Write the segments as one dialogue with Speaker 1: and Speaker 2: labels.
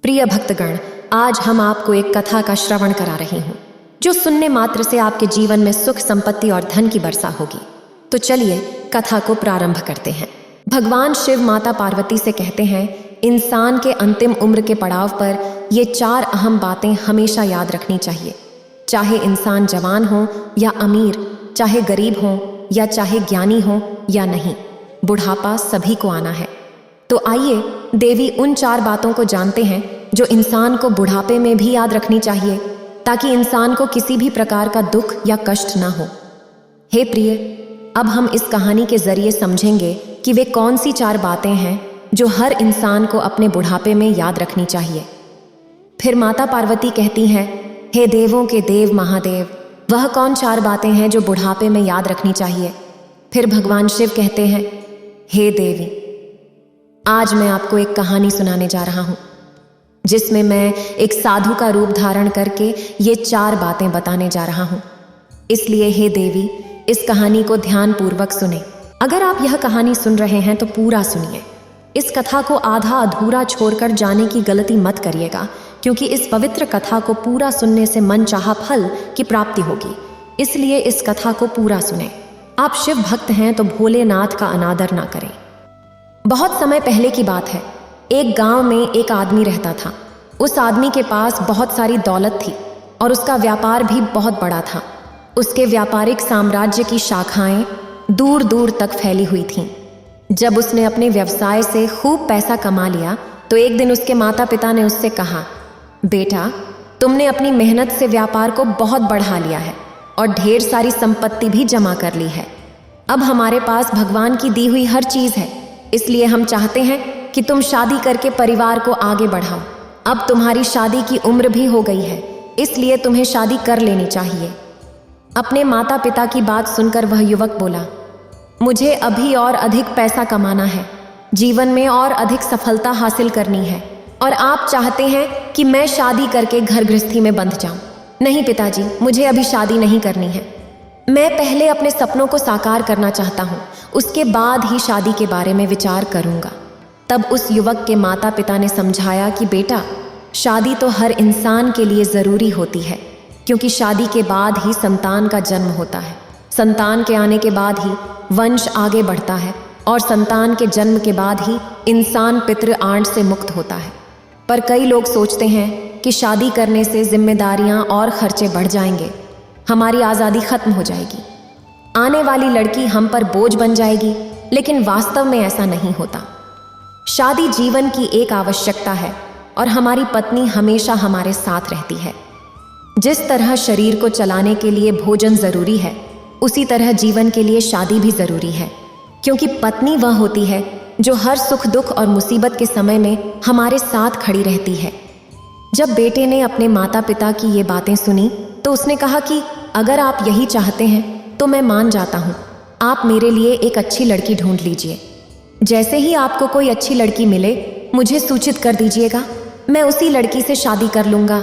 Speaker 1: प्रिय भक्तगण, आज हम आपको एक कथा का श्रवण करा रही हूँ जो सुनने मात्र से आपके जीवन में सुख, संपत्ति और धन की वर्षा होगी। तो चलिए कथा को प्रारंभ करते हैं। भगवान शिव माता पार्वती से कहते हैं, इंसान के अंतिम उम्र के पड़ाव पर ये 4 अहम बातें हमेशा याद रखनी चाहिए। चाहे इंसान जवान हो या अमीर, चाहे गरीब हो या चाहे ज्ञानी हो या नहीं, बुढ़ापा सभी को आना है। तो आइए देवी उन 4 बातों को जानते हैं जो इंसान को बुढ़ापे में भी याद रखनी चाहिए, ताकि इंसान को किसी भी प्रकार का दुख या कष्ट ना हो। हे प्रिय, अब हम इस कहानी के जरिए समझेंगे कि वे कौन सी 4 बातें हैं जो हर इंसान को अपने बुढ़ापे में याद रखनी चाहिए। फिर माता पार्वती कहती हैं, हे देवों के देव महादेव, वह कौन 4 बातें हैं जो बुढ़ापे में याद रखनी चाहिए। फिर भगवान शिव कहते हैं, हे देवी, आज मैं आपको एक कहानी सुनाने जा रहा हूँ जिसमें मैं एक साधु का रूप धारण करके ये 4 बातें बताने जा रहा हूँ। इसलिए हे देवी, इस कहानी को ध्यानपूर्वक सुने। अगर आप यह कहानी सुन रहे हैं तो पूरा सुनिए। इस कथा को आधा अधूरा छोड़कर जाने की गलती मत करिएगा, क्योंकि इस पवित्र कथा को पूरा सुनने से मनचाहा फल की प्राप्ति होगी। इसलिए इस कथा को पूरा सुने। आप शिव भक्त हैं तो भोलेनाथ का अनादर ना करें। बहुत समय पहले की बात है। एक गांव में एक आदमी रहता था। उस आदमी के पास बहुत सारी दौलत थी और उसका व्यापार भी बहुत बड़ा था। उसके व्यापारिक साम्राज्य की शाखाएं दूर दूर तक फैली हुई थीं। जब उसने अपने व्यवसाय से खूब पैसा कमा लिया तो एक दिन उसके माता पिता ने उससे कहा, बेटा, तुमने अपनी मेहनत से व्यापार को बहुत बढ़ा लिया है और ढेर सारी संपत्ति भी जमा कर ली है। अब हमारे पास भगवान की दी हुई हर चीज़ है, इसलिए हम चाहते हैं कि तुम शादी करके परिवार को आगे बढ़ाओ। अब तुम्हारी शादी की उम्र भी हो गई है, इसलिए तुम्हें शादी कर लेनी चाहिए। अपने माता पिता की बात सुनकर वह युवक बोला, मुझे अभी और अधिक पैसा कमाना है, जीवन में और अधिक सफलता हासिल करनी है, और आप चाहते हैं कि मैं शादी करके घर गृहस्थी में बंध जाऊं। नहीं पिताजी, मुझे अभी शादी नहीं करनी है। मैं पहले अपने सपनों को साकार करना चाहता हूँ, उसके बाद ही शादी के बारे में विचार करूँगा। तब उस युवक के माता पिता ने समझाया कि बेटा, शादी तो हर इंसान के लिए ज़रूरी होती है, क्योंकि शादी के बाद ही संतान का जन्म होता है। संतान के आने के बाद ही वंश आगे बढ़ता है और संतान के जन्म के बाद ही इंसान पितृ आंट से मुक्त होता है। पर कई लोग सोचते हैं कि शादी करने से जिम्मेदारियां और खर्चे बढ़ जाएंगे, हमारी आज़ादी खत्म हो जाएगी, आने वाली लड़की हम पर बोझ बन जाएगी। लेकिन वास्तव में ऐसा नहीं होता। शादी जीवन की एक आवश्यकता है और हमारी पत्नी हमेशा हमारे साथ रहती है। जिस तरह शरीर को चलाने के लिए भोजन जरूरी है, उसी तरह जीवन के लिए शादी भी जरूरी है, क्योंकि पत्नी वह होती है जो हर सुख दुख और मुसीबत के समय में हमारे साथ खड़ी रहती है। जब बेटे ने अपने माता पिता की ये बातें सुनी तो उसने कहा कि अगर आप यही चाहते हैं तो मैं मान जाता हूँ, आप मेरे लिए एक अच्छी लड़की ढूंढ लीजिए। जैसे ही आपको कोई अच्छी लड़की मिले मुझे सूचित कर दीजिएगा, मैं उसी लड़की से शादी कर लूँगा।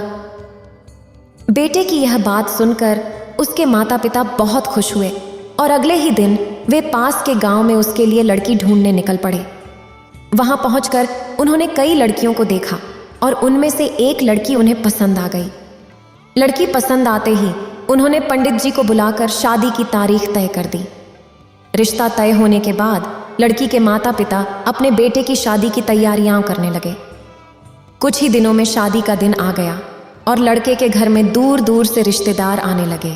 Speaker 1: बेटे की यह बात सुनकर उसके माता पिता बहुत खुश हुए और अगले ही दिन वे पास के गांव में उसके लिए लड़की ढूंढने निकल पड़े। वहां पहुंचकर उन्होंने कई लड़कियों को देखा और उनमें से एक लड़की उन्हें पसंद आ गई। लड़की पसंद आते ही उन्होंने पंडित जी को बुलाकर शादी की तारीख तय कर दी। रिश्ता तय होने के बाद लड़की के माता पिता अपने बेटे की शादी की तैयारियां करने लगे। कुछ ही दिनों में शादी का दिन आ गया और लड़के के घर में दूर दूर से रिश्तेदार आने लगे।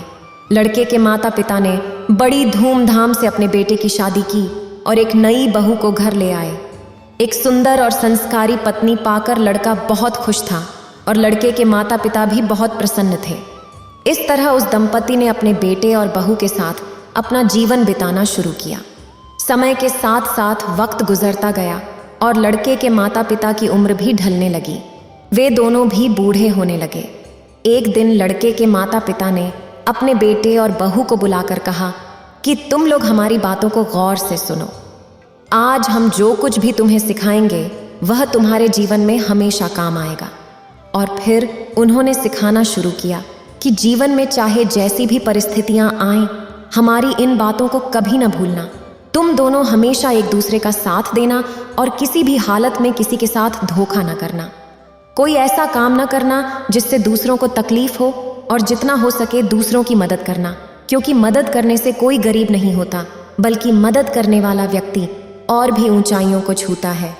Speaker 1: लड़के के माता पिता ने बड़ी धूमधाम से अपने बेटे की शादी की और एक नई बहू को घर ले आए। एक सुंदर और संस्कारी पत्नी पाकर लड़का बहुत खुश था और लड़के के माता पिता भी बहुत प्रसन्न थे। इस तरह उस दंपति ने अपने बेटे और बहू के साथ अपना जीवन बिताना शुरू किया। समय के साथ साथ वक्त गुजरता गया और लड़के के माता पिता की उम्र भी ढलने लगी। वे दोनों भी बूढ़े होने लगे। एक दिन लड़के के माता पिता ने अपने बेटे और बहू को बुलाकर कहा कि तुम लोग हमारी बातों को गौर से सुनो। आज हम जो कुछ भी तुम्हें सिखाएंगे वह तुम्हारे जीवन में हमेशा काम आएगा। और फिर उन्होंने सिखाना शुरू किया कि जीवन में चाहे जैसी भी परिस्थितियां आएं, हमारी इन बातों को कभी न भूलना। तुम दोनों हमेशा एक दूसरे का साथ देना और किसी भी हालत में किसी के साथ धोखा न करना। कोई ऐसा काम न करना जिससे दूसरों को तकलीफ हो, और जितना हो सके दूसरों की मदद करना, क्योंकि मदद करने से कोई गरीब नहीं होता, बल्कि मदद करने वाला व्यक्ति और भी ऊंचाइयों को छूता है।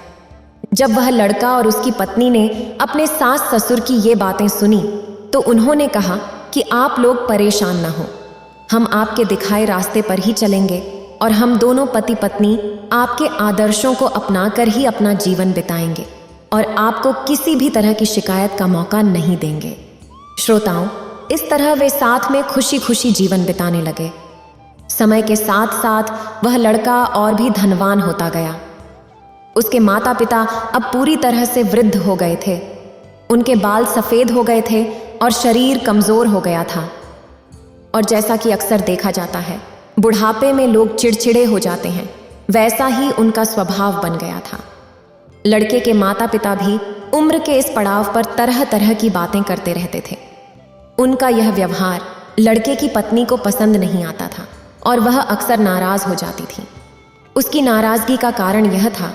Speaker 1: जब वह लड़का और उसकी पत्नी ने अपने सास ससुर की ये बातें सुनी तो उन्होंने कहा कि आप लोग परेशान न हो, हम आपके दिखाए रास्ते पर ही चलेंगे और हम दोनों पति पत्नी आपके आदर्शों को अपनाकर ही अपना जीवन बिताएंगे और आपको किसी भी तरह की शिकायत का मौका नहीं देंगे। श्रोताओं, इस तरह वे साथ में खुशी खुशी जीवन बिताने लगे। समय के साथ साथ वह लड़का और भी धनवान होता गया। उसके माता पिता अब पूरी तरह से वृद्ध हो गए थे। उनके बाल सफ़ेद हो गए थे और शरीर कमज़ोर हो गया था। और जैसा कि अक्सर देखा जाता है, बुढ़ापे में लोग चिड़चिड़े हो जाते हैं, वैसा ही उनका स्वभाव बन गया था। लड़के के माता पिता भी उम्र के इस पड़ाव पर तरह तरह की बातें करते रहते थे। उनका यह व्यवहार लड़के की पत्नी को पसंद नहीं आता था और वह अक्सर नाराज हो जाती थी। उसकी नाराजगी का कारण यह था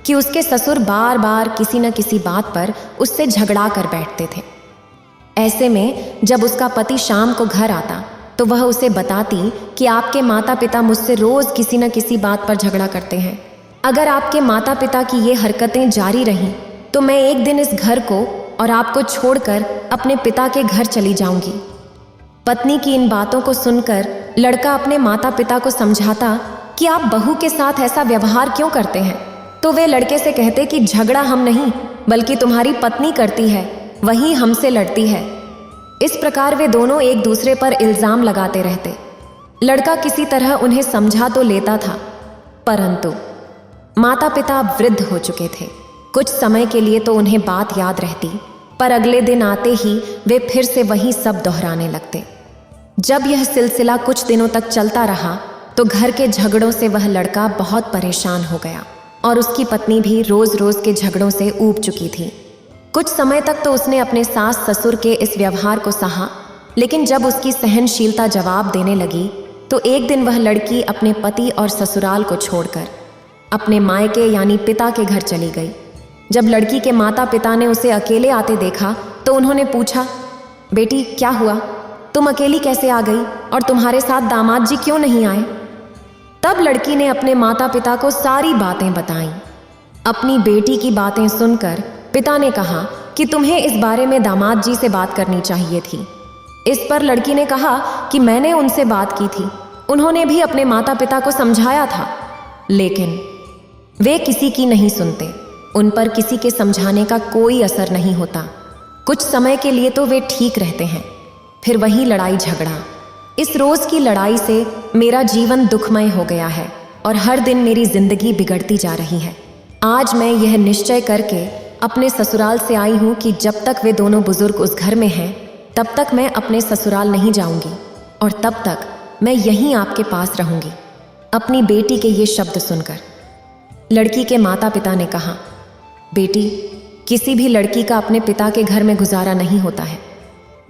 Speaker 1: कि उसके ससुर बार बार किसी न किसी बात पर उससे झगड़ा कर बैठते थे। ऐसे में जब उसका पति शाम को घर आता तो वह उसे बताती कि आपके माता पिता मुझसे रोज किसी न किसी बात पर झगड़ा करते हैं। अगर आपके माता पिता की ये हरकतें जारी रहीं तो मैं एक दिन इस घर को और आपको छोड़कर अपने पिता के घर चली जाऊंगी। पत्नी की इन बातों को सुनकर लड़का अपने माता पिता को समझाता कि आप बहू के साथ ऐसा व्यवहार क्यों करते हैं, तो वे लड़के से कहते कि झगड़ा हम नहीं बल्कि तुम्हारी पत्नी करती है, वही हमसे लड़ती है। इस प्रकार वे दोनों एक दूसरे पर इल्जाम लगाते रहते। लड़का किसी तरह उन्हें समझा तो लेता था, परंतु माता पिता अब वृद्ध हो चुके थे। कुछ समय के लिए तो उन्हें बात याद रहती, पर अगले दिन आते ही वे फिर से वही सब दोहराने लगते। जब यह सिलसिला कुछ दिनों तक चलता रहा तो घर के झगड़ों से वह लड़का बहुत परेशान हो गया और उसकी पत्नी भी रोज रोज के झगड़ों से ऊब चुकी थी। कुछ समय तक तो उसने अपने सास ससुर के इस व्यवहार को सहा, लेकिन जब उसकी सहनशीलता जवाब देने लगी तो एक दिन वह लड़की अपने पति और ससुराल को छोड़कर अपने मायके यानी पिता के घर चली गई। जब लड़की के माता पिता ने उसे अकेले आते देखा तो उन्होंने पूछा, बेटी क्या हुआ, तुम अकेली कैसे आ गई और तुम्हारे साथ दामाद जी क्यों नहीं आए? तब लड़की ने अपने माता पिता को सारी बातें बताईं। अपनी बेटी की बातें सुनकर पिता ने कहा कि तुम्हें इस बारे में दामाद जी से बात करनी चाहिए थी। इस पर लड़की ने कहा कि मैंने उनसे बात की थी, उन्होंने भी अपने माता पिता को समझाया था, लेकिन वे किसी की नहीं सुनते। उन पर किसी के समझाने का कोई असर नहीं होता। कुछ समय के लिए तो वे ठीक रहते हैं, फिर वही लड़ाई झगड़ा। इस रोज की लड़ाई से मेरा जीवन दुखमय हो गया है और हर दिन मेरी जिंदगी बिगड़ती जा रही है। आज मैं यह निश्चय करके अपने ससुराल से आई हूँ कि जब तक वे दोनों बुजुर्ग उस घर में हैं तब तक मैं अपने ससुराल नहीं जाऊंगी और तब तक मैं यहीं आपके पास रहूंगी। अपनी बेटी के ये शब्द सुनकर लड़की के माता पिता ने कहा, बेटी, किसी भी लड़की का अपने पिता के घर में गुजारा नहीं होता है।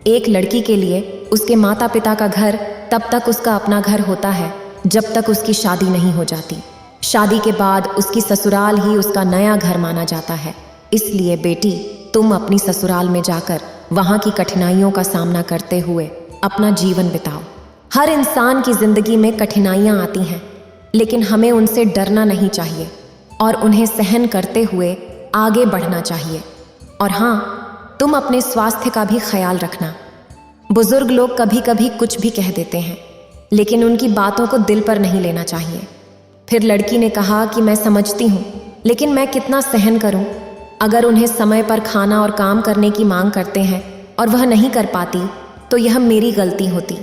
Speaker 1: एक लड़की के लिए उसके माता पिता का घर तब तक उसका अपना घर होता है जब तक उसकी शादी नहीं हो जाती। शादी के बाद उसकी ससुराल ही उसका नया घर माना जाता है। इसलिए बेटी, तुम अपनी ससुराल में जाकर वहाँ की कठिनाइयों का सामना करते हुए अपना जीवन बिताओ। हर इंसान की जिंदगी में कठिनाइयाँ आती हैं, लेकिन हमें उनसे डरना नहीं चाहिए और उन्हें सहन करते हुए आगे बढ़ना चाहिए। और हाँ, तुम अपने स्वास्थ्य का भी ख्याल रखना। बुजुर्ग लोग कभी कभी कुछ भी कह देते हैं, लेकिन उनकी बातों को दिल पर नहीं लेना चाहिए। फिर लड़की ने कहा कि मैं समझती हूँ, लेकिन मैं कितना सहन करूँ? अगर उन्हें समय पर खाना और काम करने की मांग करते हैं और वह नहीं कर पाती तो यह मेरी गलती होती।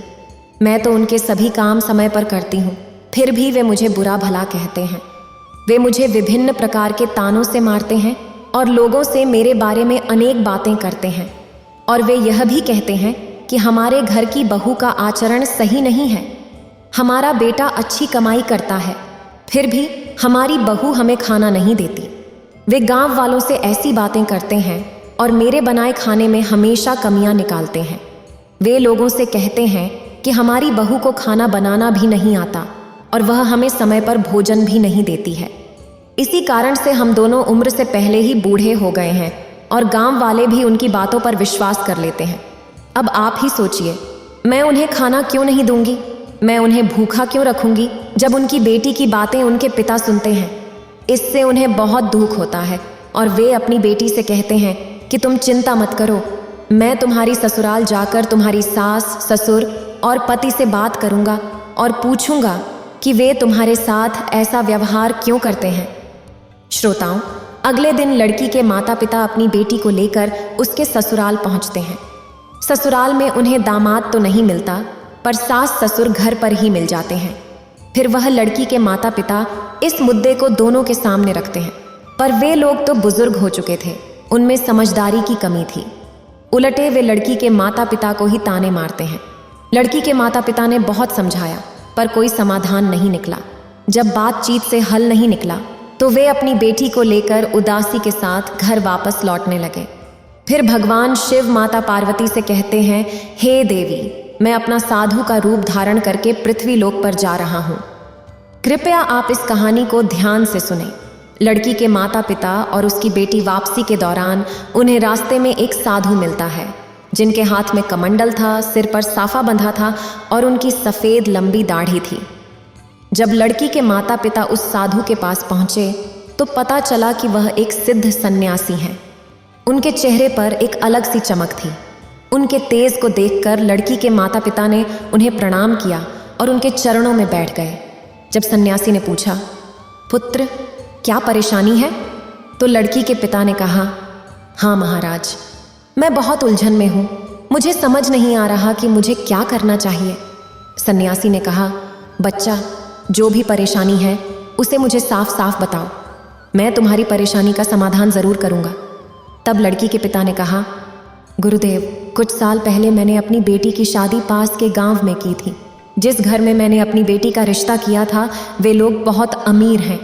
Speaker 1: मैं तो उनके सभी काम समय पर करती हूँ, फिर भी वे मुझे बुरा भला कहते हैं। वे मुझे विभिन्न प्रकार के तानों से मारते हैं और लोगों से मेरे बारे में अनेक बातें करते हैं, और वे यह भी कहते हैं कि हमारे घर की बहू का आचरण सही नहीं है। हमारा बेटा अच्छी कमाई करता है, फिर भी हमारी बहू हमें खाना नहीं देती। वे गांव वालों से ऐसी बातें करते हैं और मेरे बनाए खाने में हमेशा कमियां निकालते हैं। वे लोगों से कहते हैं कि हमारी बहू को खाना बनाना भी नहीं आता और वह हमें समय पर भोजन भी नहीं देती है। इसी कारण से हम दोनों उम्र से पहले ही बूढ़े हो गए हैं और गांव वाले भी उनकी बातों पर विश्वास कर लेते हैं। अब आप ही सोचिए, मैं उन्हें खाना क्यों नहीं दूंगी, मैं उन्हें भूखा क्यों रखूंगी जब उनकी बेटी की बातें उनके पिता सुनते हैं। इससे उन्हें बहुत दुख होता है और वे अपनी बेटी से कहते हैं कि तुम चिंता मत करो, मैं तुम्हारी ससुराल जाकर तुम्हारी सास, ससुर और पति से बात करूंगा और पूछूंगा कि वे तुम्हारे साथ ऐसा व्यवहार क्यों करते हैं। श्रोताओं, अगले दिन लड़की के माता पिता अपनी बेटी को लेकर उसके ससुराल पहुंचते हैं। ससुराल में उन्हें दामाद तो नहीं मिलता, पर सास ससुर घर पर ही मिल जाते हैं। फिर वह लड़की के माता पिता इस मुद्दे को दोनों के सामने रखते हैं, पर वे लोग तो बुजुर्ग हो चुके थे, उनमें समझदारी की कमी थी। उलटे वे लड़की के माता पिता को ही ताने मारते हैं। लड़की के माता पिता ने बहुत समझाया, पर कोई समाधान नहीं निकला। जब बातचीत से हल नहीं निकला तो वे अपनी बेटी को लेकर उदासी के साथ घर वापस लौटने लगे। फिर भगवान शिव माता पार्वती से कहते हैं, हे देवी, मैं अपना साधु का रूप धारण करके पृथ्वी लोक पर जा रहा हूँ। कृपया आप इस कहानी को ध्यान से सुनें। लड़की के माता पिता और उसकी बेटी वापसी के दौरान उन्हें रास्ते में एक साधु मिलता है, जिनके हाथ में कमंडल था, सिर पर साफा बंधा था और उनकी सफ़ेद लंबी दाढ़ी थी। जब लड़की के माता पिता उस साधु के पास पहुँचे तो पता चला कि वह एक सिद्ध सन्यासी हैं। उनके चेहरे पर एक अलग सी चमक थी। उनके तेज को देखकर लड़की के माता पिता ने उन्हें प्रणाम किया और उनके चरणों में बैठ गए। जब सन्यासी ने पूछा, पुत्र, क्या परेशानी है? तो लड़की के पिता ने कहा, हाँ महाराज, मैं बहुत उलझन में हूँ, मुझे समझ नहीं आ रहा कि मुझे क्या करना चाहिए। सन्यासी ने कहा, बच्चा, जो भी परेशानी है उसे मुझे साफ साफ बताओ, मैं तुम्हारी परेशानी का समाधान ज़रूर करूँगा। तब लड़की के पिता ने कहा, गुरुदेव, कुछ साल पहले मैंने अपनी बेटी की शादी पास के गांव में की थी। जिस घर में मैंने अपनी बेटी का रिश्ता किया था वे लोग बहुत अमीर हैं।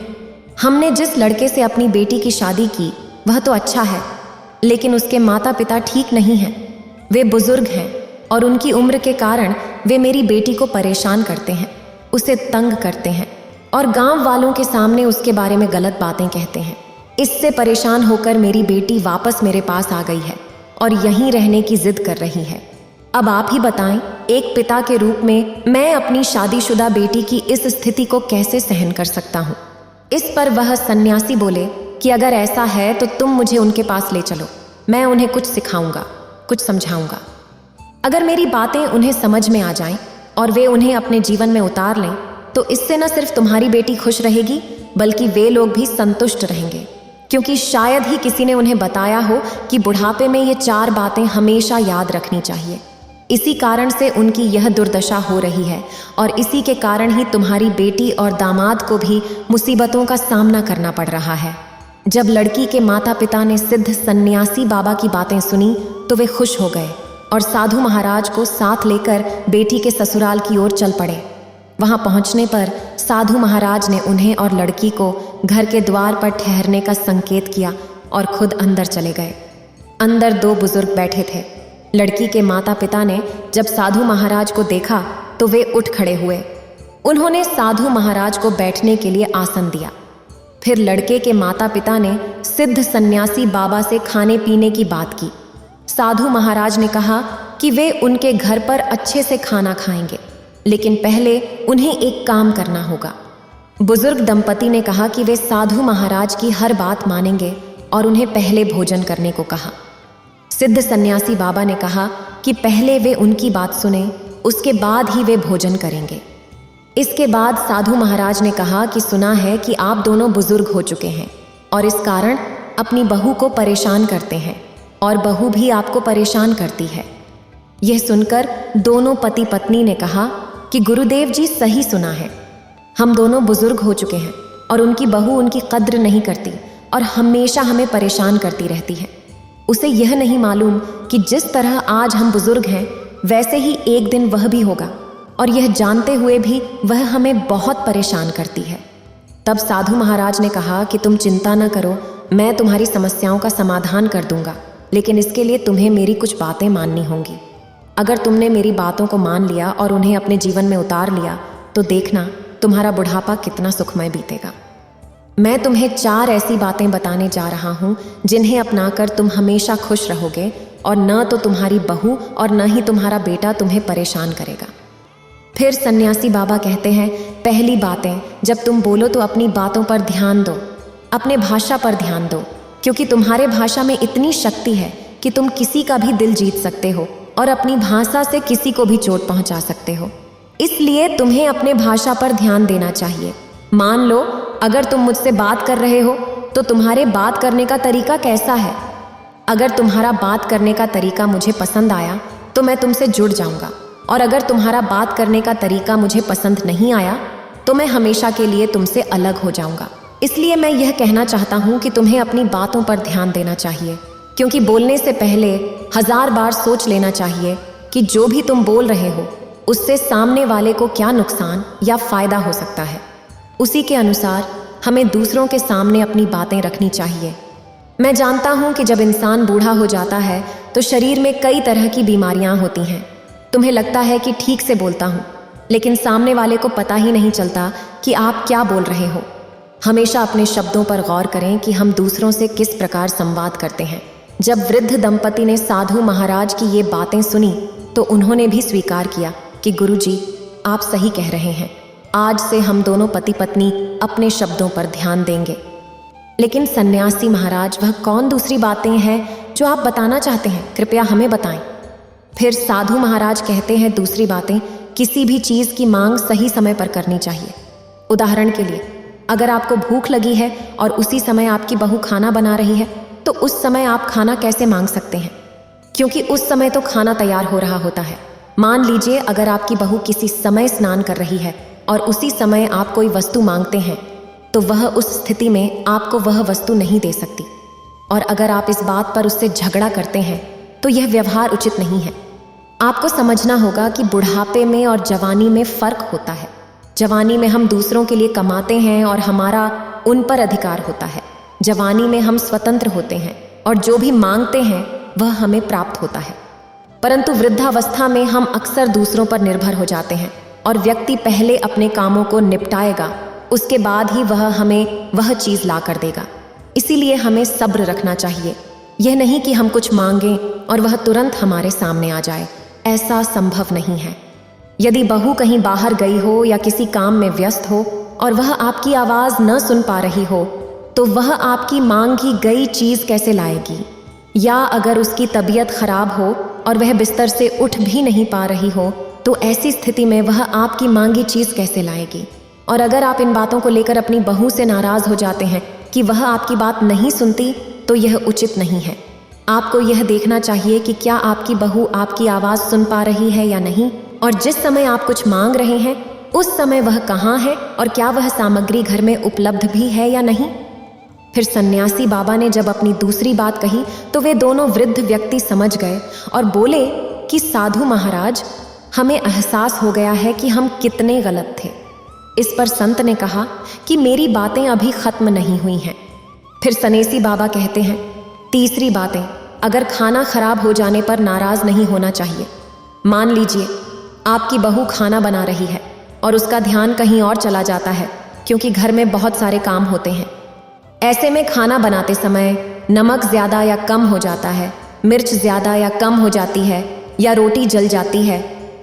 Speaker 1: हमने जिस लड़के से अपनी बेटी की शादी की वह तो अच्छा है, लेकिन उसके माता पिता ठीक नहीं हैं। वे बुजुर्ग हैं और उनकी उम्र के कारण वे मेरी बेटी को परेशान करते हैं, उसे तंग करते हैं और गांव वालों के सामने उसके बारे में गलत बातें कहते हैं। इससे परेशान होकर मेरी बेटी वापस मेरे पास आ गई है और यहीं रहने की जिद कर रही है। अब आप ही बताएं, एक पिता के रूप में मैं अपनी शादीशुदा बेटी की इस स्थिति को कैसे सहन कर सकता हूँ। इस पर वह सन्यासी बोले कि अगर ऐसा है तो तुम मुझे उनके पास ले चलो, मैं उन्हें कुछ सिखाऊंगा, कुछ समझाऊंगा। अगर मेरी बातें उन्हें समझ में आ जाएं और वे उन्हें अपने जीवन में उतार लें तो इससे न सिर्फ तुम्हारी बेटी खुश रहेगी बल्कि वे लोग भी संतुष्ट रहेंगे, क्योंकि शायद ही किसी ने उन्हें बताया हो कि बुढ़ापे में ये 4 बातें हमेशा याद रखनी चाहिए। इसी कारण से उनकी यह दुर्दशा हो रही है और इसी के कारण ही तुम्हारी बेटी और दामाद को भी मुसीबतों का सामना करना पड़ रहा है। जब लड़की के माता पिता ने सिद्ध सन्यासी बाबा की बातें सुनी तो वे खुश हो गए और साधु महाराज को साथ लेकर बेटी के ससुराल की ओर चल पड़े। वहां पहुंचने पर साधु महाराज ने उन्हें और लड़की को घर के द्वार पर ठहरने का संकेत किया और खुद अंदर चले गए। अंदर 2 बुजुर्ग बैठे थे। लड़की के माता पिता ने जब साधु महाराज को देखा तो वे उठ खड़े हुए। उन्होंने साधु महाराज को बैठने के लिए आसन दिया। फिर लड़के के माता पिता ने सिद्ध सन्यासी बाबा से खाने पीने की बात की। साधु महाराज ने कहा कि वे उनके घर पर अच्छे से खाना खाएंगे, लेकिन पहले उन्हें एक काम करना होगा। बुजुर्ग दंपति ने कहा कि वे साधु महाराज की हर बात मानेंगे और उन्हें पहले भोजन करने को कहा। सिद्ध सन्यासी बाबा ने कहा कि पहले वे उनकी बात सुने, उसके बाद ही वे भोजन करेंगे। इसके बाद साधु महाराज ने कहा कि सुना है कि आप दोनों बुजुर्ग हो चुके हैं और इस कारण अपनी बहू को परेशान करते हैं और बहू भी आपको परेशान करती है। यह सुनकर दोनों पति पत्नी ने कहा कि गुरुदेव जी सही सुना है, हम दोनों बुजुर्ग हो चुके हैं और उनकी बहू उनकी कद्र नहीं करती और हमेशा हमें परेशान करती रहती है। उसे यह नहीं मालूम कि जिस तरह आज हम बुजुर्ग हैं वैसे ही एक दिन वह भी होगा और यह जानते हुए भी वह हमें बहुत परेशान करती है। तब साधु महाराज ने कहा कि तुम चिंता न करो, मैं तुम्हारी समस्याओं का समाधान कर दूंगा, लेकिन इसके लिए तुम्हें मेरी कुछ बातें माननी होंगी। अगर तुमने मेरी बातों को मान लिया और उन्हें अपने जीवन में उतार लिया तो देखना तुम्हारा बुढ़ापा कितना सुखमय बीतेगा। मैं तुम्हें 4 ऐसी बातें बताने जा रहा हूँ जिन्हें अपनाकर तुम हमेशा खुश रहोगे और न तो तुम्हारी बहू और न ही तुम्हारा बेटा तुम्हें परेशान करेगा। फिर सन्यासी बाबा कहते हैं, पहली बातें, जब तुम बोलो तो अपनी बातों पर ध्यान दो, अपने भाषा पर ध्यान दो, क्योंकि तुम्हारे भाषा में इतनी शक्ति है कि तुम किसी का भी दिल जीत सकते हो और अपनी भाषा से किसी को भी चोट पहुंचा सकते हो। इसलिए तुम्हें अपने भाषा पर ध्यान देना चाहिए। मान लो अगर तुम मुझसे बात कर रहे हो तो तुम्हारे बात करने का तरीका कैसा है। अगर तुम्हारा बात करने का तरीका मुझे पसंद आया तो मैं तुमसे जुड़ जाऊंगा, और अगर तुम्हारा बात करने का तरीका मुझे पसंद नहीं आया तो मैं हमेशा के लिए तुमसे अलग हो जाऊंगा। इसलिए मैं यह कहना चाहता हूँ कि तुम्हें अपनी बातों पर ध्यान देना चाहिए, क्योंकि बोलने से पहले 1000 बार सोच लेना चाहिए कि जो भी तुम बोल रहे हो उससे सामने वाले को क्या नुकसान या फायदा हो सकता है। उसी के अनुसार हमें दूसरों के सामने अपनी बातें रखनी चाहिए। मैं जानता हूँ कि जब इंसान बूढ़ा हो जाता है तो शरीर में कई तरह की बीमारियाँ होती हैं। तुम्हें लगता है कि ठीक से बोलता हूँ, लेकिन सामने वाले को पता ही नहीं चलता कि आप क्या बोल रहे हो। हमेशा अपने शब्दों पर गौर करें कि हम दूसरों से किस प्रकार संवाद करते हैं। जब वृद्ध दंपति ने साधु महाराज की ये बातें सुनी तो उन्होंने भी स्वीकार किया कि गुरुजी, आप सही कह रहे हैं। आज से हम दोनों पति पत्नी अपने शब्दों पर ध्यान देंगे। लेकिन सन्यासी महाराज, वह कौन दूसरी बातें हैं जो आप बताना चाहते हैं? कृपया हमें बताएं। फिर साधु महाराज कहते हैं, दूसरी बातें, किसी भी चीज़ की मांग सही समय पर करनी चाहिए। उदाहरण के लिए, अगर आपको भूख लगी है और उसी समय आपकी बहू खाना बना रही है तो उस समय आप खाना कैसे मांग सकते हैं, क्योंकि उस समय तो खाना तैयार हो रहा होता है। मान लीजिए अगर आपकी बहू किसी समय स्नान कर रही है और उसी समय आप कोई वस्तु मांगते हैं तो वह उस स्थिति में आपको वह वस्तु नहीं दे सकती, और अगर आप इस बात पर उससे झगड़ा करते हैं तो यह व्यवहार उचित नहीं है। आपको समझना होगा कि बुढ़ापे में और जवानी में फ़र्क होता है। जवानी में हम दूसरों के लिए कमाते हैं और हमारा उन पर अधिकार होता है। जवानी में हम स्वतंत्र होते हैं और जो भी मांगते हैं वह हमें प्राप्त होता है। परंतु वृद्धावस्था में हम अक्सर दूसरों पर निर्भर हो जाते हैं और व्यक्ति पहले अपने कामों को निपटाएगा, उसके बाद ही वह हमें वह चीज़ ला कर देगा। इसीलिए हमें सब्र रखना चाहिए। यह नहीं कि हम कुछ मांगें और वह तुरंत हमारे सामने आ जाए, ऐसा संभव नहीं है। यदि बहू कहीं बाहर गई हो या किसी काम में व्यस्त हो और वह आपकी आवाज़ न सुन पा रही हो तो वह आपकी मांगी गई चीज़ कैसे लाएगी? या अगर उसकी तबीयत खराब हो और वह बिस्तर से उठ भी नहीं पा रही हो तो ऐसी स्थिति में वह आपकी मांगी चीज़ कैसे लाएगी? और अगर आप इन बातों को लेकर अपनी बहू से नाराज़ हो जाते हैं कि वह आपकी बात नहीं सुनती तो यह उचित नहीं है। आपको यह देखना चाहिए कि क्या आपकी बहू आपकी आवाज़ सुन पा रही है या नहीं, और जिस समय आप कुछ मांग रहे हैं उस समय वह कहाँ है और क्या वह सामग्री घर में उपलब्ध भी है या नहीं। फिर सन्यासी बाबा ने जब अपनी दूसरी बात कही तो वे दोनों वृद्ध व्यक्ति समझ गए और बोले कि साधु महाराज, हमें एहसास हो गया है कि हम कितने गलत थे। इस पर संत ने कहा कि मेरी बातें अभी खत्म नहीं हुई हैं। फिर सन्यासी बाबा कहते हैं, तीसरी बातें, अगर खाना खराब हो जाने पर नाराज़ नहीं होना चाहिए। मान लीजिए आपकी बहू खाना बना रही है और उसका ध्यान कहीं और चला जाता है क्योंकि घर में बहुत सारे काम होते हैं। ऐसे में खाना बनाते समय नमक ज़्यादा या कम हो जाता है, मिर्च ज़्यादा या कम हो जाती है, या रोटी जल जाती है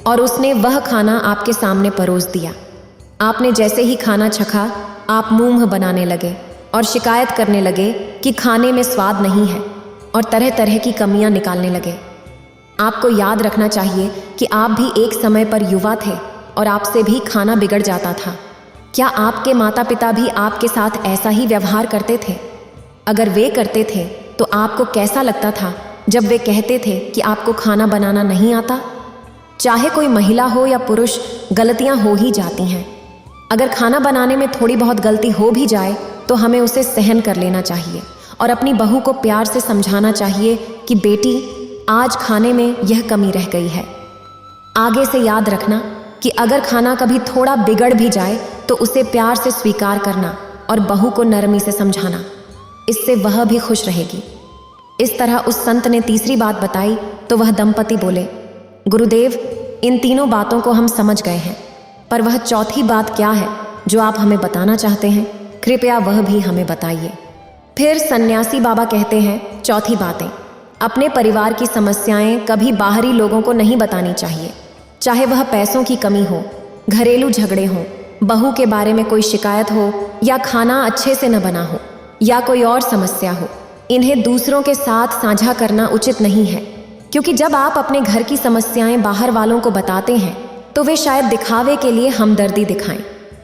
Speaker 1: और उसने वह खाना आपके सामने परोस दिया। आपने जैसे ही खाना चखा आप मुंह बनाने लगे और शिकायत करने लगे कि खाने में स्वाद नहीं है और तरह तरह की कमियां निकालने लगे। आपको याद रखना चाहिए कि आप भी एक समय पर युवा थे और आपसे भी खाना बिगड़ जाता था। क्या आपके माता पिता भी आपके साथ ऐसा ही व्यवहार करते थे? अगर वे करते थे तो आपको कैसा लगता था जब वे कहते थे कि आपको खाना बनाना नहीं आता? चाहे कोई महिला हो या पुरुष, गलतियां हो ही जाती हैं। अगर खाना बनाने में थोड़ी बहुत गलती हो भी जाए तो हमें उसे सहन कर लेना चाहिए और अपनी बहू को प्यार से समझाना चाहिए कि बेटी, आज खाने में यह कमी रह गई है। आगे से याद रखना कि अगर खाना कभी थोड़ा बिगड़ भी जाए तो उसे प्यार से स्वीकार करना और बहू को नरमी से समझाना, इससे वह भी खुश रहेगी। इस तरह उस संत ने तीसरी बात बताई तो वह दंपति बोले, गुरुदेव, इन तीनों बातों को हम समझ गए हैं, पर वह चौथी बात क्या है जो आप हमें बताना चाहते हैं? कृपया वह भी हमें बताइए। फिर सन्यासी बाबा कहते हैं, चौथी बातें, अपने परिवार की समस्याएं कभी बाहरी लोगों को नहीं बतानी चाहिए, चाहे वह पैसों की कमी हो, घरेलू झगड़े हों, बहू के बारे में कोई शिकायत हो, या खाना अच्छे से न बना हो, या कोई और समस्या हो। इन्हें दूसरों के साथ साझा करना उचित नहीं है, क्योंकि जब आप अपने घर की समस्याएं बाहर वालों को बताते हैं तो वे शायद दिखावे के लिए हमदर्दी दिखाएं,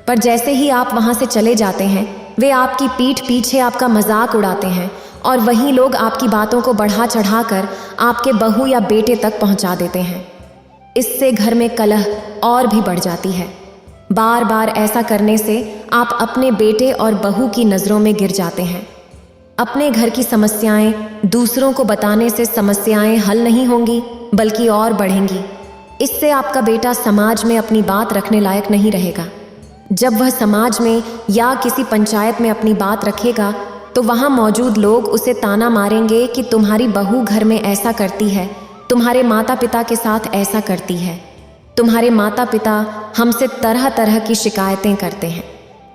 Speaker 1: पर जैसे ही आप वहां से चले जाते हैं वे आपकी पीठ पीछे आपका मजाक उड़ाते हैं और वही लोग आपकी बातों को बढ़ा चढ़ाकर आपके बहू या बेटे तक पहुंचा देते हैं। इससे घर में कलह और भी बढ़ जाती है। बार बार ऐसा करने से आप अपने बेटे और बहू की नज़रों में गिर जाते हैं। अपने घर की समस्याएं दूसरों को बताने से समस्याएं हल नहीं होंगी बल्कि और बढ़ेंगी। इससे आपका बेटा समाज में अपनी बात रखने लायक नहीं रहेगा। जब वह समाज में या किसी पंचायत में अपनी बात रखेगा तो वहां मौजूद लोग उसे ताना मारेंगे कि तुम्हारी बहू घर में ऐसा करती है, तुम्हारे माता पिता के साथ ऐसा करती है, तुम्हारे माता पिता हमसे तरह तरह की शिकायतें करते हैं।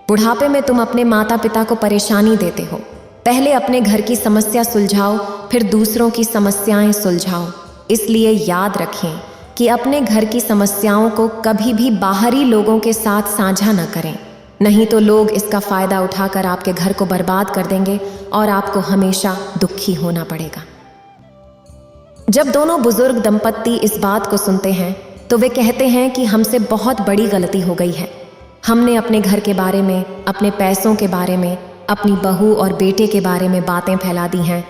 Speaker 1: बुढ़ापे में तुम अपने माता पिता को परेशानी देते हो। पहले अपने घर की समस्या सुलझाओ, फिर दूसरों की समस्याएं सुलझाओ। इसलिए याद रखें कि अपने घर की समस्याओं को कभी भी बाहरी लोगों के साथ साझा न करें, नहीं तो लोग इसका फायदा उठाकर आपके घर को बर्बाद कर देंगे और आपको हमेशा दुखी होना पड़ेगा। जब दोनों बुजुर्ग दंपत्ति इस बात को सुनते हैं तो वे कहते हैं कि हमसे बहुत बड़ी गलती हो गई है। हमने अपने घर के बारे में, अपने पैसों के बारे में, अपनी बहू और बेटे के बारे में बातें फैला दी हैं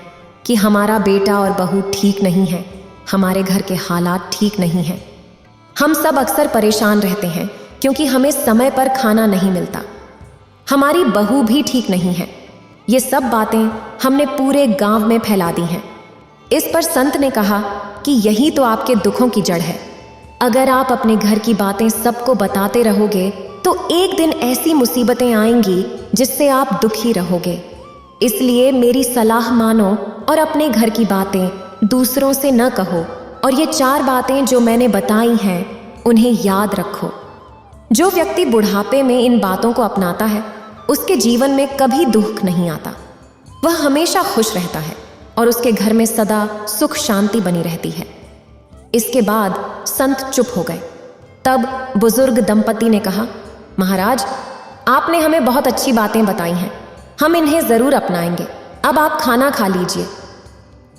Speaker 1: कि हमारा बेटा और बहू ठीक नहीं है, हमारे घर के हालात ठीक नहीं हैं। हम सब अक्सर परेशान रहते हैं क्योंकि हमें समय पर खाना नहीं मिलता। हमारी बहू भी ठीक नहीं है। ये सब बातें हमने पूरे गांव में फैला दी हैं। इस पर संत ने कहा कि यही तो आपके दुखों की जड़ है। अगर आप अपने घर की बातें सबको बताते रहोगे तो एक दिन ऐसी मुसीबतें आएंगी जिससे आप दुखी रहोगे। इसलिए मेरी सलाह मानो और अपने घर की बातें दूसरों से न कहो, और ये 4 बातें जो मैंने बताई हैं उन्हें याद रखो। जो व्यक्ति बुढ़ापे में इन बातों को अपनाता है उसके जीवन में कभी दुख नहीं आता। वह हमेशा खुश रहता है और उसके घर में सदा सुख शांति बनी रहती है। इसके बाद संत चुप हो गए। तब बुजुर्ग दंपति ने कहा, महाराज, आपने हमें बहुत अच्छी बातें बताई हैं, हम इन्हें जरूर अपनाएंगे। अब आप खाना खा लीजिए।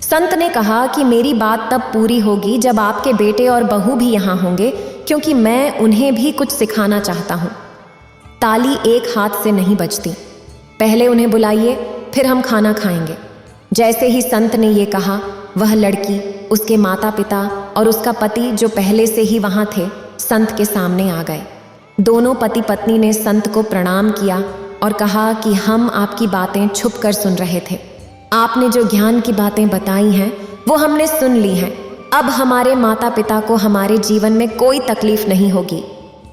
Speaker 1: संत ने कहा कि मेरी बात तब पूरी होगी जब आपके बेटे और बहू भी यहाँ होंगे, क्योंकि मैं उन्हें भी कुछ सिखाना चाहता हूँ। ताली एक हाथ से नहीं बजती। पहले उन्हें बुलाइए, फिर हम खाना खाएंगे। जैसे ही संत ने ये कहा, वह लड़की, उसके माता पिता और उसका पति जो पहले से ही वहाँ थे, संत के सामने आ गए। दोनों पति पत्नी ने संत को प्रणाम किया और कहा कि हम आपकी बातें छुप कर सुन रहे थे। आपने जो ज्ञान की बातें बताई हैं वो हमने सुन ली हैं। अब हमारे माता पिता को हमारे जीवन में कोई तकलीफ नहीं होगी।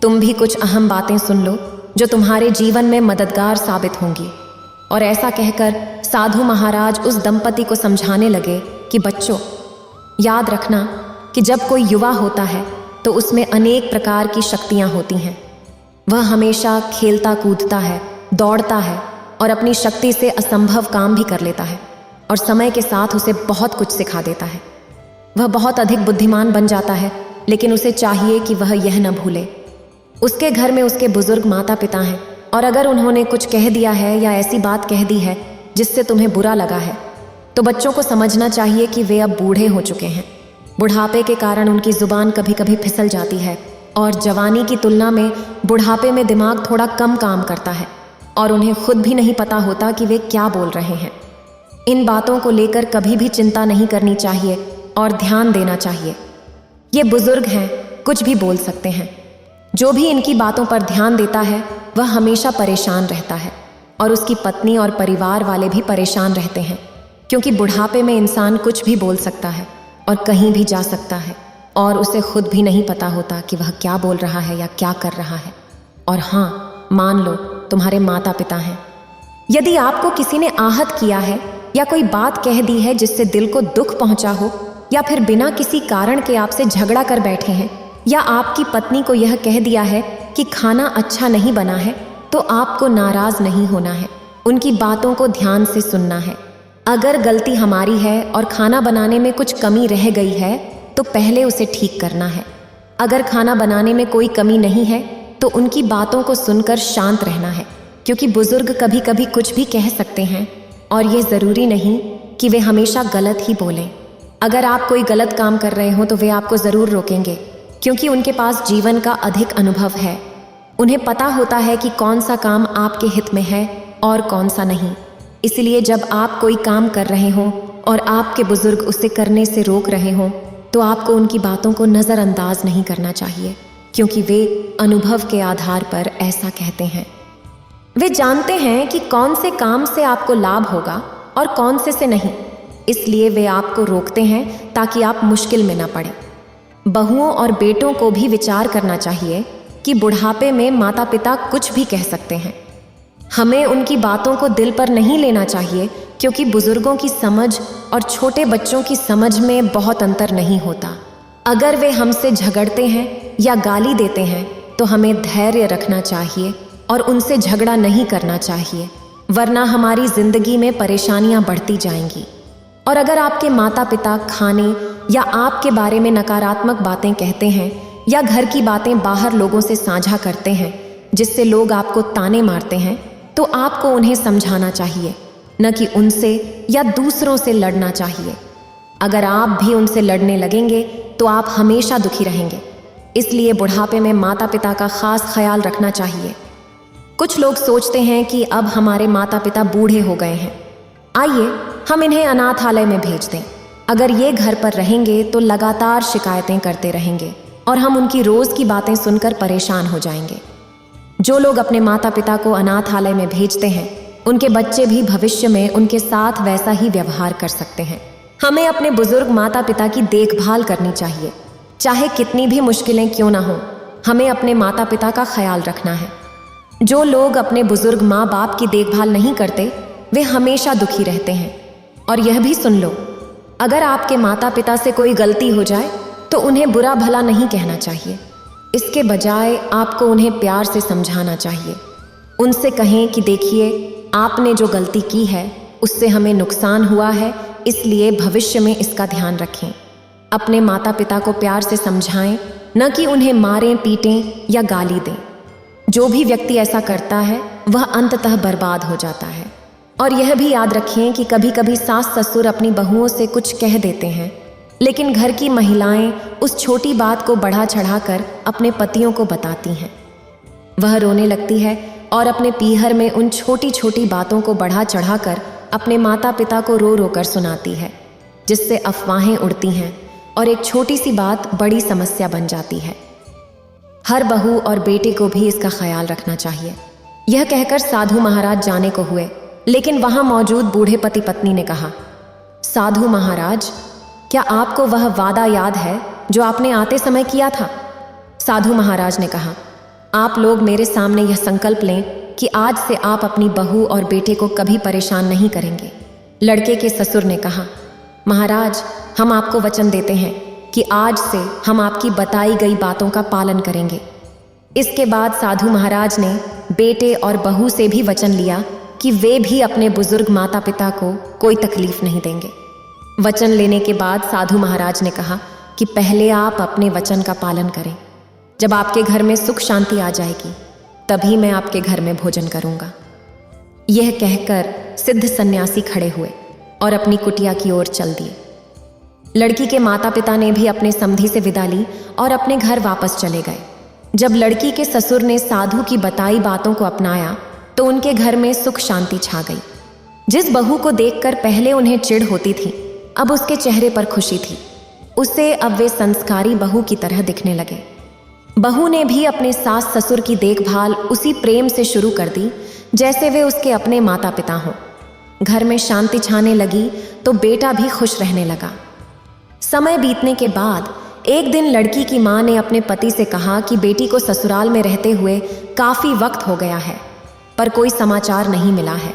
Speaker 1: तुम भी कुछ अहम बातें सुन लो जो तुम्हारे जीवन में मददगार साबित होंगी। और ऐसा कहकर साधु महाराज उस दंपति को समझाने लगे कि बच्चों, याद रखना कि जब कोई युवा होता है तो उसमें अनेक प्रकार की शक्तियाँ होती हैं। वह हमेशा खेलता कूदता है, दौड़ता है और अपनी शक्ति से असंभव काम भी कर लेता है, और समय के साथ उसे बहुत कुछ सिखा देता है। वह बहुत अधिक बुद्धिमान बन जाता है, लेकिन उसे चाहिए कि वह यह न भूले, उसके घर में उसके बुजुर्ग माता पिता हैं, और अगर उन्होंने कुछ कह दिया है या ऐसी बात कह दी है जिससे तुम्हें बुरा लगा है तो बच्चों को समझना चाहिए कि वे अब बूढ़े हो चुके हैं। बुढ़ापे के कारण उनकी जुबान कभी कभी फिसल जाती है, और जवानी की तुलना में बुढ़ापे में दिमाग थोड़ा कम काम करता है और उन्हें खुद भी नहीं पता होता कि वे क्या बोल रहे हैं। इन बातों को लेकर कभी भी चिंता नहीं करनी चाहिए और ध्यान देना चाहिए। ये बुजुर्ग हैं, कुछ भी बोल सकते हैं। जो भी इनकी बातों पर ध्यान देता है वह हमेशा परेशान रहता है, और उसकी पत्नी और परिवार वाले भी परेशान रहते हैं, क्योंकि बुढ़ापे में इंसान कुछ भी बोल सकता है और कहीं भी जा सकता है, और उसे खुद भी नहीं पता होता कि वह क्या बोल रहा है या क्या कर रहा है। और हाँ, मान लो तुम्हारे माता पिता हैं। यदि आपको किसी ने आहत किया है या कोई बात कह दी है जिससे दिल को दुख पहुंचा हो, या फिर बिना किसी कारण के आपसे झगड़ा कर बैठे हैं, या आपकी पत्नी को यह कह दिया है कि खाना अच्छा नहीं बना है, तो आपको नाराज नहीं होना है। उनकी बातों को ध्यान से सुनना है। अगर गलती हमारी है और खाना बनाने में कुछ कमी रह गई है तो पहले उसे ठीक करना है। अगर खाना बनाने में कोई कमी नहीं है तो उनकी बातों को सुनकर शांत रहना है, क्योंकि बुजुर्ग कभी कभी कुछ भी कह सकते हैं और ये ज़रूरी नहीं कि वे हमेशा गलत ही बोलें। अगर आप कोई गलत काम कर रहे हो तो वे आपको ज़रूर रोकेंगे, क्योंकि उनके पास जीवन का अधिक अनुभव है। उन्हें पता होता है कि कौन सा काम आपके हित में है और कौन सा नहीं। इसलिए जब आप कोई काम कर रहे हो और आपके बुजुर्ग उसे करने से रोक रहे हो तो आपको उनकी बातों को नज़रअंदाज नहीं करना चाहिए, क्योंकि वे अनुभव के आधार पर ऐसा कहते हैं। वे जानते हैं कि कौन से काम से आपको लाभ होगा और कौन से नहीं, इसलिए वे आपको रोकते हैं ताकि आप मुश्किल में न पड़ें। बहुओं और बेटों को भी विचार करना चाहिए कि बुढ़ापे में माता पिता कुछ भी कह सकते हैं। हमें उनकी बातों को दिल पर नहीं लेना चाहिए, क्योंकि बुजुर्गों की समझ और छोटे बच्चों की समझ में बहुत अंतर नहीं होता। अगर वे हमसे झगड़ते हैं या गाली देते हैं तो हमें धैर्य रखना चाहिए और उनसे झगड़ा नहीं करना चाहिए, वरना हमारी जिंदगी में परेशानियां बढ़ती जाएंगी। और अगर आपके माता पिता खाने या आपके बारे में नकारात्मक बातें कहते हैं या घर की बातें बाहर लोगों से साझा करते हैं जिससे लोग आपको ताने मारते हैं, तो आपको उन्हें समझाना चाहिए, न कि उनसे या दूसरों से लड़ना चाहिए। अगर आप भी उनसे लड़ने लगेंगे तो आप हमेशा दुखी रहेंगे। इसलिए बुढ़ापे में माता पिता का खास ख्याल रखना चाहिए। कुछ लोग सोचते हैं कि अब हमारे माता पिता बूढ़े हो गए हैं, आइए हम इन्हें अनाथालय में भेज दें। अगर ये घर पर रहेंगे तो लगातार शिकायतें करते रहेंगे और हम उनकी रोज़ की बातें सुनकर परेशान हो जाएंगे। जो लोग अपने माता पिता को अनाथालय में भेजते हैं उनके बच्चे भी भविष्य में उनके साथ वैसा ही व्यवहार कर सकते हैं। हमें अपने बुजुर्ग माता पिता की देखभाल करनी चाहिए, चाहे कितनी भी मुश्किलें क्यों ना हो। हमें अपने माता पिता का ख्याल रखना है। जो लोग अपने बुजुर्ग माँ बाप की देखभाल नहीं करते वे हमेशा दुखी रहते हैं। और यह भी सुन लो, अगर आपके माता पिता से कोई गलती हो जाए तो उन्हें बुरा भला नहीं कहना चाहिए। इसके बजाय आपको उन्हें प्यार से समझाना चाहिए। उनसे कहें कि देखिए, आपने जो गलती की है उससे हमें नुकसान हुआ है, इसलिए भविष्य में इसका ध्यान रखें। अपने माता पिता को प्यार से समझाएं, न कि उन्हें मारें पीटें या गाली दें। जो भी व्यक्ति ऐसा करता है वह अंततः बर्बाद हो जाता है। और यह भी याद रखें कि कभी कभी सास ससुर अपनी बहुओं से कुछ कह देते हैं, लेकिन घर की महिलाएं उस छोटी बात को बढ़ा चढ़ाकर अपने पतियों को बताती हैं। वह रोने लगती है और अपने पीहर में उन छोटी छोटी बातों को बढ़ा चढ़ाकर अपने माता पिता को रो रो कर सुनाती है, जिससे अफवाहें उड़ती हैं और एक छोटी सी बात बड़ी समस्या बन जाती है। हर बहू और बेटे को भी इसका ख्याल रखना चाहिए। यह कहकर साधु महाराज जाने को हुए, लेकिन वहां मौजूद बूढ़े पति पत्नी ने कहा, साधु महाराज, क्या आपको वह वादा याद है जो आपने आते समय किया था? साधु महाराज ने कहा, आप लोग मेरे सामने यह संकल्प लें कि आज से आप अपनी बहू और बेटे को कभी परेशान नहीं करेंगे। लड़के के ससुर ने कहा, महाराज, हम आपको वचन देते हैं कि आज से हम आपकी बताई गई बातों का पालन करेंगे। इसके बाद साधु महाराज ने बेटे और बहू से भी वचन लिया कि वे भी अपने बुजुर्ग माता पिता को कोई तकलीफ नहीं देंगे। वचन लेने के बाद साधु महाराज ने कहा कि पहले आप अपने वचन का पालन करें। जब आपके घर में सुख शांति आ जाएगी तभी मैं आपके घर में भोजन करूंगा। यह कहकर सिद्ध सन्यासी खड़े हुए और अपनी कुटिया की ओर चल दिए। लड़की के माता पिता ने भी अपने समधी से विदा ली और अपने घर वापस चले गए। जब लड़की के ससुर ने साधु की बताई बातों को अपनाया तो उनके घर में सुख शांति छा गई। जिस बहू को देखकर पहले उन्हें चिढ़ होती थी, अब उसके चेहरे पर खुशी थी। उससे अब वे संस्कारी बहू की तरह दिखने लगे। बहू ने भी अपने सास ससुर की देखभाल उसी प्रेम से शुरू कर दी जैसे वे उसके अपने माता पिता हों। घर में शांति छाने लगी तो बेटा भी खुश रहने लगा। समय बीतने के बाद एक दिन लड़की की माँ ने अपने पति से कहा कि बेटी को ससुराल में रहते हुए काफी वक्त हो गया है, पर कोई समाचार नहीं मिला है।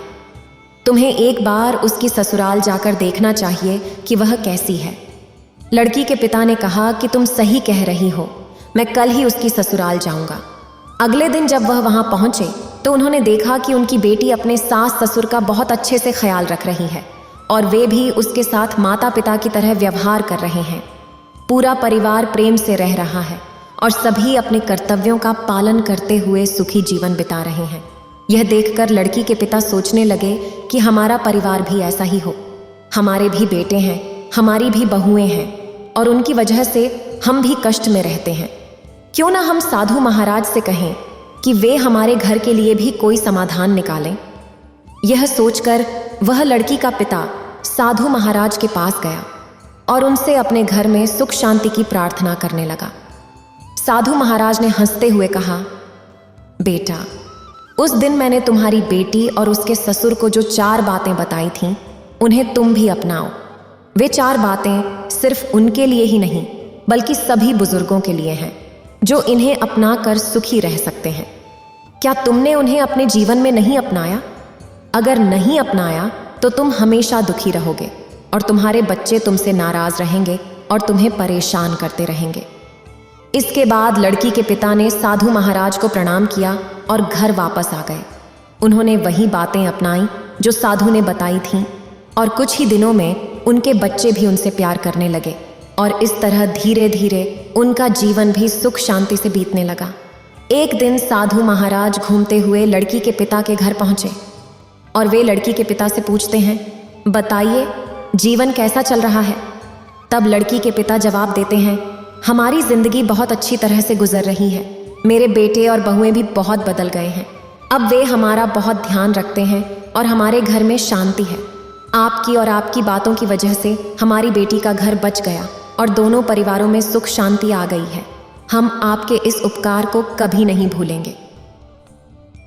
Speaker 1: तुम्हें एक बार उसकी ससुराल जाकर देखना चाहिए कि वह कैसी है। लड़की के पिता ने कहा कि तुम सही कह रही हो, मैं कल ही उसकी ससुराल जाऊंगा। अगले दिन जब वह वहां पहुंचे तो उन्होंने देखा कि उनकी बेटी अपने सास ससुर का बहुत अच्छे से ख्याल रख रही है और वे भी उसके साथ माता पिता की तरह व्यवहार कर रहे हैं। पूरा परिवार प्रेम से रह रहा है और सभी अपने कर्तव्यों का पालन करते हुए सुखी जीवन बिता रहे हैं। यह देखकर लड़की के पिता सोचने लगे कि हमारा परिवार भी ऐसा ही हो। हमारे भी बेटे हैं, हमारी भी बहुएं हैं और उनकी वजह से हम भी कष्ट में रहते हैं। क्यों ना हम साधु महाराज से कहें कि वे हमारे घर के लिए भी कोई समाधान निकालें। यह सोचकर वह लड़की का पिता साधु महाराज के पास गया और उनसे अपने घर में सुख शांति की प्रार्थना करने लगा। साधु महाराज ने हंसते हुए कहा, बेटा, उस दिन मैंने तुम्हारी बेटी और उसके ससुर को जो 4 बातें बताई थीं, उन्हें तुम भी अपनाओ। वे 4 बातें सिर्फ उनके लिए ही नहीं बल्कि सभी बुजुर्गों के लिए हैं जो इन्हें अपना कर सुखी रह सकते हैं। क्या तुमने उन्हें अपने जीवन में नहीं अपनाया? अगर नहीं अपनाया तो तुम हमेशा दुखी रहोगे और तुम्हारे बच्चे तुमसे नाराज रहेंगे और तुम्हें परेशान करते रहेंगे। इसके बाद लड़की के पिता ने साधु महाराज को प्रणाम किया और घर वापस आ गए। उन्होंने वही बातें अपनाई जो साधु ने बताई थीं और कुछ ही दिनों में उनके बच्चे भी उनसे प्यार करने लगे और इस तरह धीरे धीरे उनका जीवन भी सुख शांति से बीतने लगा। एक दिन साधु महाराज घूमते हुए लड़की के पिता के घर पहुंचे और वे लड़की के पिता से पूछते हैं, बताइए जीवन कैसा चल रहा है? तब लड़की के पिता जवाब देते हैं, हमारी जिंदगी बहुत अच्छी तरह से गुजर रही है। मेरे बेटे और बहुएं भी बहुत बदल गए हैं। अब वे हमारा बहुत ध्यान रखते हैं और हमारे घर में शांति है। आपकी और आपकी बातों की वजह से हमारी बेटी का घर बच गया और दोनों परिवारों में सुख शांति आ गई है। हम आपके इस उपकार को कभी नहीं भूलेंगे।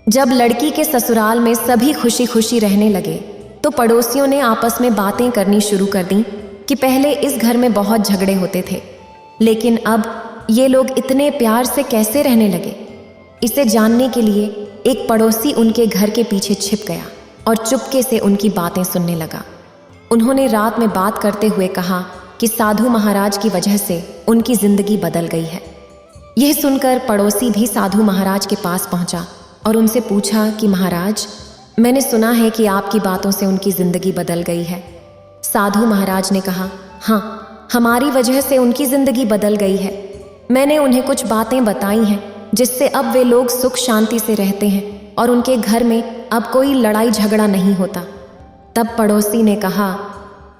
Speaker 1: जब लड़की के ससुराल में सभी खुशी खुशी रहने लगे तो पड़ोसियों ने आपस में बातें करनी शुरू कर दी कि पहले इस घर में बहुत झगड़े होते थे, लेकिन अब ये लोग इतने प्यार से कैसे रहने लगे। इसे जानने के लिए एक पड़ोसी उनके घर के पीछे छिप गया और चुपके से उनकी बातें सुनने लगा। उन्होंने रात में बात करते हुए कहा कि साधु महाराज की वजह से उनकी जिंदगी बदल गई है। यह सुनकर पड़ोसी भी साधु महाराज के पास पहुंचा और उनसे पूछा कि महाराज, मैंने सुना है कि आपकी बातों से उनकी जिंदगी बदल गई है। साधु महाराज ने कहा, हाँ, हमारी वजह से उनकी जिंदगी बदल गई है। मैंने उन्हें कुछ बातें बताई हैं जिससे अब वे लोग सुख शांति से रहते हैं और उनके घर में अब कोई लड़ाई झगड़ा नहीं होता। तब पड़ोसी ने कहा,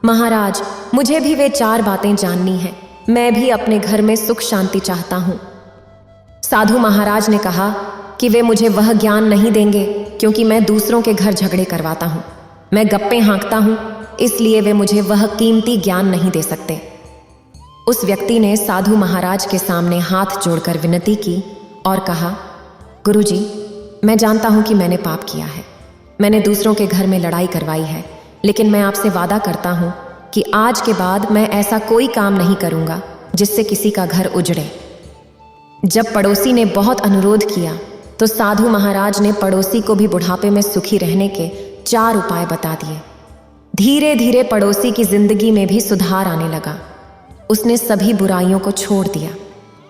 Speaker 1: महाराज, मुझे भी वे 4 बातें जाननी हैं। मैं भी अपने घर में सुख शांति चाहता हूँ। साधु महाराज ने कहा कि वे मुझे वह ज्ञान नहीं देंगे क्योंकि मैं दूसरों के घर झगड़े करवाता हूँ। मैं गप्पे हाँकता हूँ, इसलिए वे मुझे वह कीमती ज्ञान नहीं दे सकते। उस व्यक्ति ने साधु महाराज के सामने हाथ जोड़कर विनती की और कहा, गुरुजी, मैं जानता हूँ कि मैंने पाप किया है। मैंने दूसरों के घर में लड़ाई करवाई है, लेकिन मैं आपसे वादा करता हूँ कि आज के बाद मैं ऐसा कोई काम नहीं करूँगा जिससे किसी का घर उजड़े। जब पड़ोसी ने बहुत अनुरोध किया तो साधु महाराज ने पड़ोसी को भी बुढ़ापे में सुखी रहने के 4 उपाय बता दिए। धीरे धीरे पड़ोसी की जिंदगी में भी सुधार आने लगा। उसने सभी बुराइयों को छोड़ दिया।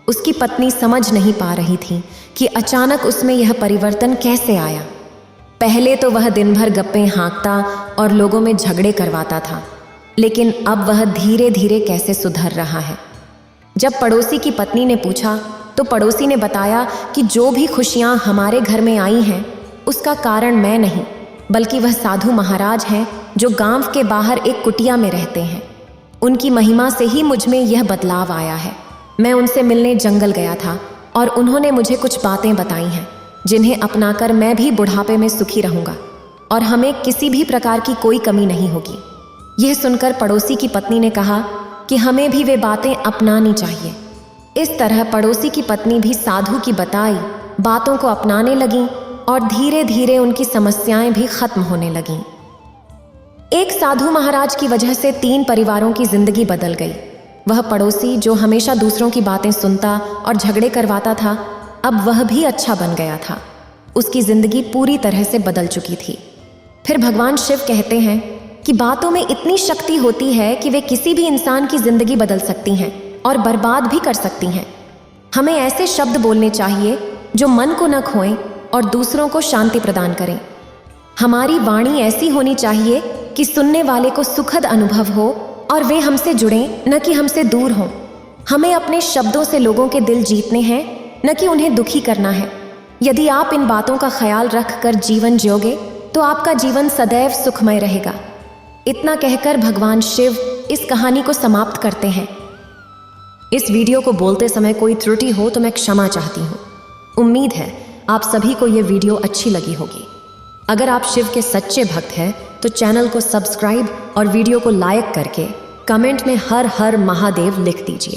Speaker 1: उसकी पत्नी समझ नहीं पा रही थी कि अचानक उसमें यह परिवर्तन कैसे आया। पहले तो वह दिन भर गप्पे हाँकता और लोगों में झगड़े करवाता था, लेकिन अब वह धीरे धीरे कैसे सुधर रहा है। जब पड़ोसी की पत्नी ने पूछा तो पड़ोसी ने बताया कि जो भी खुशियाँ हमारे घर में आई हैं उसका कारण मैं नहीं बल्कि वह साधु महाराज हैं जो गांव के बाहर एक कुटिया में रहते हैं। उनकी महिमा से ही मुझ में यह बदलाव आया है। मैं उनसे मिलने जंगल गया था और उन्होंने मुझे कुछ बातें बताई हैं जिन्हें अपनाकर मैं भी बुढ़ापे में सुखी रहूँगा और हमें किसी भी प्रकार की कोई कमी नहीं होगी। यह सुनकर पड़ोसी की पत्नी ने कहा कि हमें भी वे बातें अपनानी चाहिए। इस तरह पड़ोसी की पत्नी भी साधु की बताई बातों को अपनाने लगीं और धीरे धीरे उनकी समस्याएं भी खत्म होने लगीं। एक साधु महाराज की वजह से 3 परिवारों की जिंदगी बदल गई। वह पड़ोसी जो हमेशा दूसरों की बातें सुनता और झगड़े करवाता था, अब वह भी अच्छा बन गया था। उसकी जिंदगी पूरी तरह से बदल चुकी थी। फिर भगवान शिव कहते हैं कि बातों में इतनी शक्ति होती है कि वे किसी भी इंसान की जिंदगी बदल सकती हैं और बर्बाद भी कर सकती हैं। हमें ऐसे शब्द बोलने चाहिए जो मन को न खोएं और दूसरों को शांति प्रदान करें। हमारी वाणी ऐसी होनी चाहिए कि सुनने वाले को सुखद अनुभव हो और वे हमसे जुड़ें, न कि हमसे दूर हों। हमें अपने शब्दों से लोगों के दिल जीतने हैं, न कि उन्हें दुखी करना है। यदि आप इन बातों का ख्याल रखकर जीवन जियोगे तो आपका जीवन सदैव सुखमय रहेगा। इतना कहकर भगवान शिव इस कहानी को समाप्त करते हैं। इस वीडियो को बोलते समय कोई त्रुटि हो तो मैं क्षमा चाहती हूँ। उम्मीद है आप सभी को ये वीडियो अच्छी लगी होगी। अगर आप शिव के सच्चे भक्त हैं तो चैनल को सब्सक्राइब और वीडियो को लाइक करके कमेंट में हर हर महादेव लिख दीजिए।